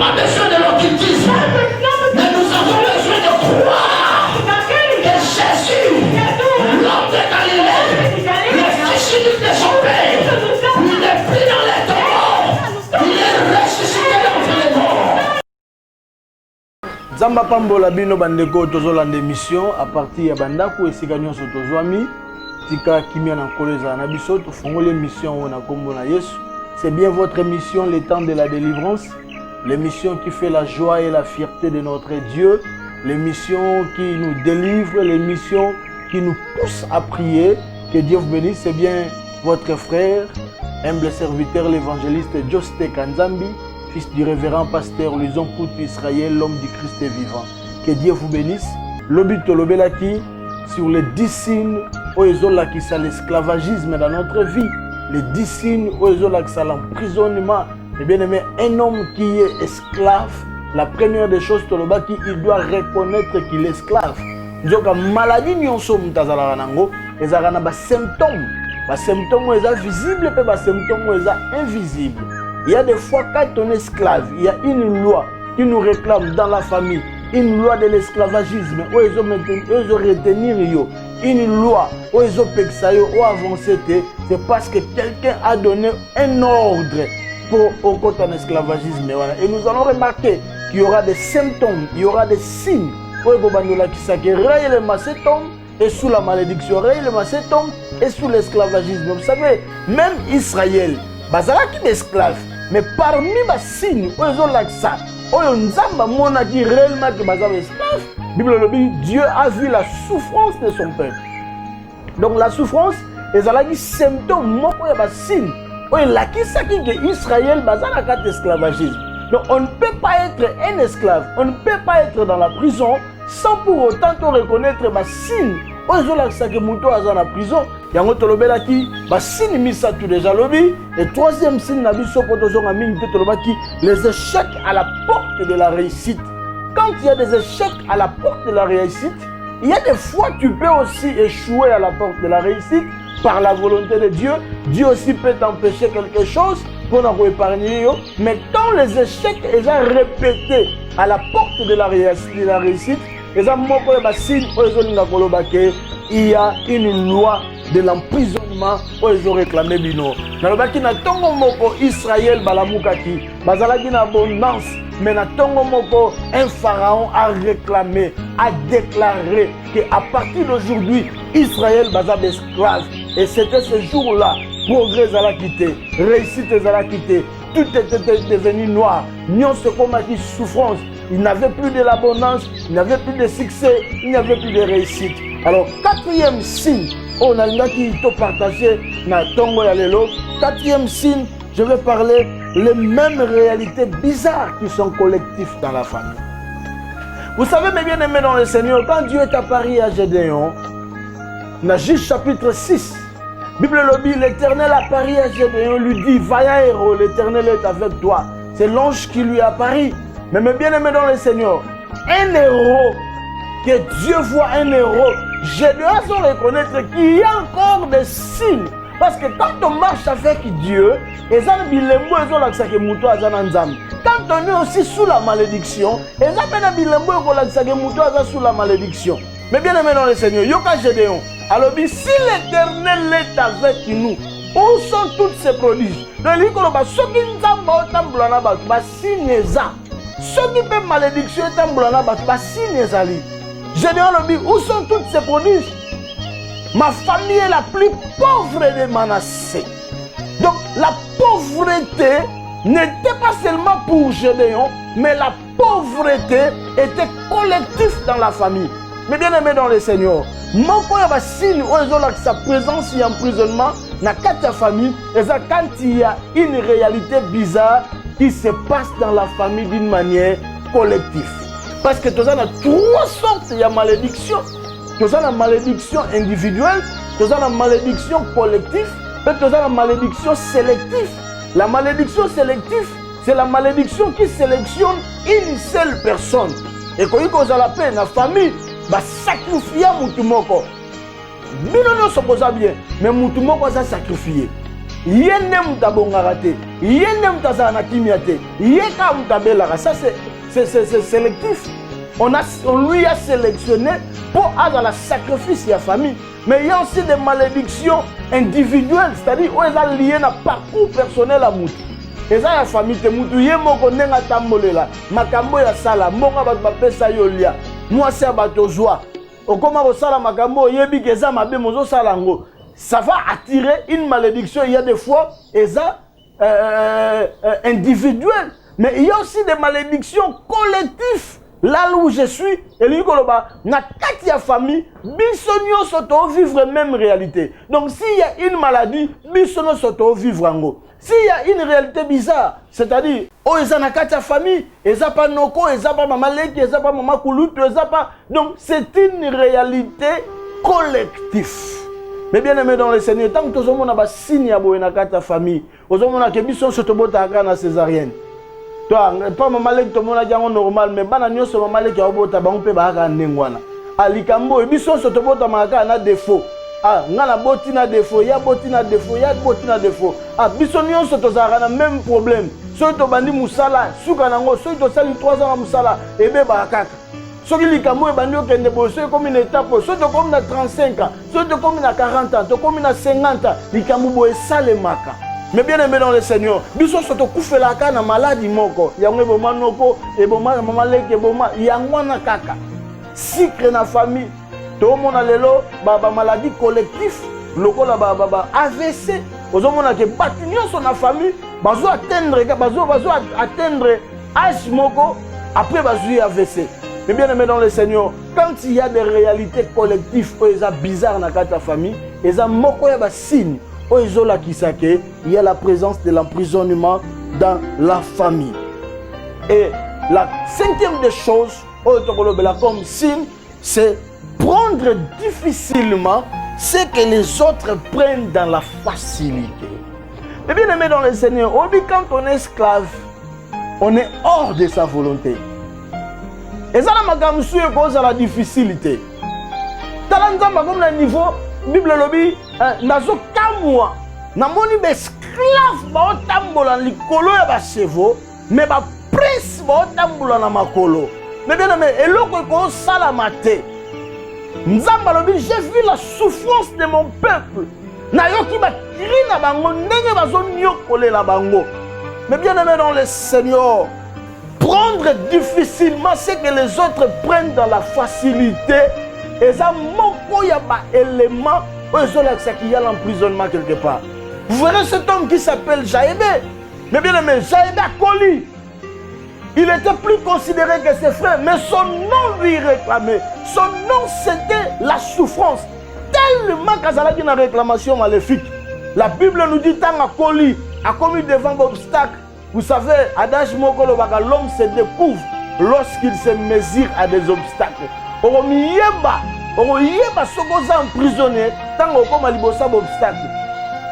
pas besoin de l'occultisme, mais nous avons besoin de croire que Jésus, l'homme de Galilée, le fils unique de son Père, il n'est plus dans les tombeaux, il est ressuscité d'entre les morts. Zamba Pambola Bino Bandeko Tozolande émission à partir de Bandako et Siganyo Sotozwami. Tika Kimia Nankoleza Nabiso, Tofongole l'émission on a comme Yesu. C'est bien votre émission, les temps de la délivrance. L'émission qui fait la joie et la fierté de notre Dieu. L'émission qui nous délivre, l'émission qui nous pousse à prier. Que Dieu vous bénisse. C'est bien votre frère, humble serviteur, l'évangéliste Joste Kanzambi, fils du révérend pasteur Luison Poutou Israël, l'homme du Christ vivant. Que Dieu vous bénisse. Lobito Lobelaki sur les 10 signes où ils ont l'esclavagisme dans notre vie. Les 10 signes où ils ont l'emprisonnement. Et bien aimé, un homme qui est esclave, la première des choses, il doit reconnaître qu'il est esclave. Donc, la maladie, nous sommes des symptômes. Les symptômes sont visibles et les symptômes sont invisibles. Il y a des fois, quand on est esclave, il y a une loi qui nous réclame dans la famille, une loi de l'esclavagisme, où ils ont retenir une loi, où ils ont avancé, c'est parce que quelqu'un a donné un ordre pour au côté de l'esclavagisme. Et nous allons remarquer qu'il y aura des symptômes, il y aura des signes, où il tombe et sous la malédiction, tombe et sous l'esclavagisme. Vous savez, même Israël, bazalaki d'esclaves, mais parmi les signes, où ils ont l'accent, où ils ont réellement que bazalaki esclaves, Dieu a vu la souffrance de son peuple. Donc la souffrance, ils ont des symptômes, des signes. Israël a esclavagisme. Donc on ne peut pas être un esclave, on ne peut pas être dans la prison sans pour autant reconnaître les signes. Ils ont que Mouto est dans la prison. Il y a un signe misa tout déjà lobby. Et troisième signe, les échecs à la porte de la réussite. Quand il y a des échecs à la porte de la réussite, il y a des fois tu peux aussi échouer à la porte de la réussite par la volonté de Dieu. Dieu aussi peut t'empêcher quelque chose pour nous épargner. Mais quand les échecs sont répétés à la porte de la réussite, il y a une loi de l'emprisonnement où ils ont réclamé Bino. Israël balamukaki, bazalaki na abondance, mais na tongo moko un pharaon a réclamé, a déclaré qu'à partir d'aujourd'hui, Israël bazab esclave. Et c'était ce jour-là, progrès a quitté, réussite a quitté, tout était devenu noir, non ce qu'on m'a dit souffrance. Il n'avait plus de l'abondance, il n'avait plus de succès, il n'avait plus de réussite. Alors, quatrième signe, on a qui partagé na tongo ya lelo. Quatrième signe, je vais parler les mêmes réalités bizarres qui sont collectives dans la famille. Vous savez, mes bien-aimés dans le Seigneur, quand Dieu est apparu à Gédéon, dans Juge chapitre 6, Bible lobby, l'Éternel apparu à Gédéon, lui dit, vaillant héros, l'Éternel est avec toi. C'est l'ange qui lui apparu. Mais mes bien-aimés dans le Seigneur, un héros, que Dieu voit un héros, Gédéon doit reconnaître qu'il y a encore des signes. Parce que quand on marche avec Dieu, quand on est aussi sous la malédiction, sous la malédiction. Mais bien aimé dans le Seigneur, Yoka Gédéon, alors si l'Éternel est avec nous, où sont toutes ces prodiges? Ceux qui peuvent malédiction Gédéon le dit, où sont toutes ces prodiges? Ma famille est la plus pauvre de Manassé. Donc la pauvreté n'était pas seulement pour Gédéon, mais la pauvreté était collective dans la famille. Mais bien aimé dans le Seigneur, sa présence et emprisonnement dans la famille, et ça quand il y a une réalité bizarre qui se passe dans la famille d'une manière collective. Parce que tu as trois sortes de malédiction. Tu as la malédiction individuelle, tu as la malédiction collective, et tu as la malédiction sélective. La malédiction sélective, c'est la malédiction qui sélectionne une seule personne. Et quand on a la peine, la famille va sacrifier Moutoumoko. Binono se pose bien, mais Moutoumoko va sacrifier. Yéné Moutabongarate. yende mutazala na kimia te yeka mutabelaka. Ça c'est sélectif. On lui a sélectionné pour avoir le sacrifice de la famille. Mais il y a aussi des malédictions individuelles, c'est-à-dire où elles sont liées à un parcours personnel à Moutou. Et ça, la famille, Moutou, il y a un tambolela, makambo ya sala, monga bat bapesa yolia, moi c'est abato joie. Au comment au sala makambo, yebi keza mabe mozo salango. Ça va attirer une malédiction. Il y a des fois, et ça individuelles, mais il y a aussi des malédictions collectives. Là où je suis, et lui koloba, na katia famille, bisonio soto vivre même réalité. Donc s'il y a une maladie, bisonio soto vivre ango. S'il y a une réalité bizarre, c'est-à-dire, oh, ils ont katia famille, ils n'ont pas noko, ils n'ont pas maman leki, ils n'ont pas maman kouloutou, ils n'ont pas. Donc c'est une réalité collective. Mais bien aimé dans le Seigneur, tant que tout le monde a un signe à boire katia famille, aux hommes qui bisonio soto bota na césarienne. Toi, pas maman leki tout le monde a dit normal, mais bana nyoso maman leki a bota ba on peut ba ka nengwana. Alikambo, bisonio soto bota maka na défaut. Ah, ngana botina défaut, ya botina défaut, ya botina défaut. Ah, bisonio soto zara même problème. Soki to bandi musala, suka nango, soki to sali 3 ans musala, ebe ba kaka. Soki likambo e bandi okende bo, soki comme une étape, soki to comme na 35 ans, soki to comme na 40 ans, to comme na 50 ans, likambo bo e sale maka. Mais bien aimé dans le Seigneur, biso soto kufelaka na maladie moko, yango eboma noko, eboma mama leki eboma, yango na kaka. Sikre na famille. Tout le monde a lelo maladie collective, lokola AVC. Aux hommes qui battent sur la famille, bazo atteindre âge moko après bazo AVC. Mais bien aimé dans le Seigneur, quand il y a des réalités collectives, ils sont bizarres dans la famille, ils ont moko ya signe, il y a la présence de l'emprisonnement dans la famille. Et la 5e des choses, comme signe, c'est prendre difficilement ce que les autres prennent dans la facilité. Et bien aimé dans le Seigneur, on dit quand on est esclave, on est hors de sa volonté. Et ça, c'est cause de la difficulté. Talanzamba comme le niveau, Bible lobby, nazo kamwa, namoni esclave ba otambola likolo ya ba chevaux, mais ba prince ba otambola na makolo. Mais bien aimé, eloko ko salamate. Nzamba lobi, j'ai vu la souffrance de mon peuple. Nayoki ba kiri na bango ndenge bazo nyokole la bango. Mais bien aimé dans le Seigneur, prendre difficilement ce que les autres prennent dans la facilité, et ça moko ya ba élément qu'il y a l'emprisonnement quelque part. Vous verrez cet homme qui s'appelle Jaébé. Mais bien aimé, Jaébé Koli, il était plus considéré que ses frères, mais son nom lui réclamait. Son nom, c'était la souffrance. Tellement qu'Azala dit une réclamation maléfique. La Bible nous dit tant Koli a commis devant l'obstacle. Vous savez, adage mokolo baka, l'homme se découvre lorsqu'il se mesure à des obstacles. Oyeba sokoza emprisonné tant okoma libosa obstacle.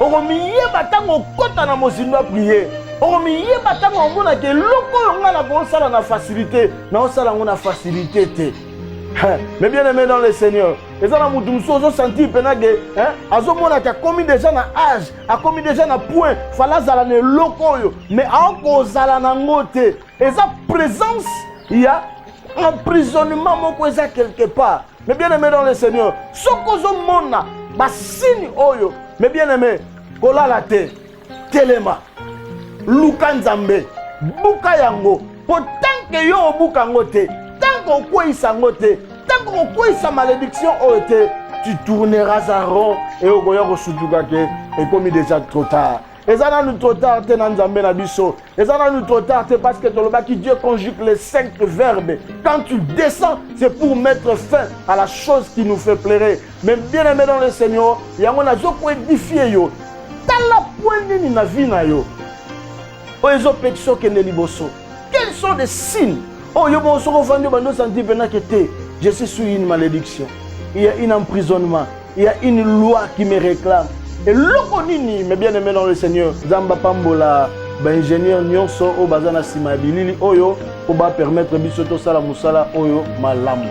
Oyeba tant okota na mozindo prier. Oyeba tant omona ke loko nga na kosala na facilité, na osala ngona facilité te. Mais bien aimé dans le Seigneur, et ça, nous sommes sentis que azo mona qui a commis déjà na âge, a commis déjà na point, fallait zalane lokoyo, mais a encore zalana ngote. Et sa présence, il y a emprisonnement moko eza quelque part. Mais bien aimé dans le Seigneur, sokozo mona, ba signe oyo, mais bien aimé, kolala te, telema, luka nzambe, buka yango, pourtant que yo buka ngote. Tant qu'on couille sa moté, tant qu'on couille sa malédiction, tu tourneras à rond et au goya rosuduga et comme déjà trop tard. Et ça n'a nous trop tard, t'es dans Nzambe na biso. Et ça n'a nous trop tard, c'est parce que Dieu conjugue les 5 verbes. Quand tu descends, c'est pour mettre fin à la chose qui nous fait plaire. Mais bien aimé dans le Seigneur, il y a un azo pour édifier yo. Dans la poignée ni na vie na yo. Oezo pexo kende liboso. Quels sont les signes? Oh, je suis sous une malédiction. Il y a un emprisonnement. Il y a une loi qui me réclame. Et l'okonini, mais bien aimé dans le Seigneur, Zamba Pambola, ingénieur Nyonso, au Bazana Simabilili, Oyo, pour permettre Bisoto Sala Musala, Oyo, Malamu.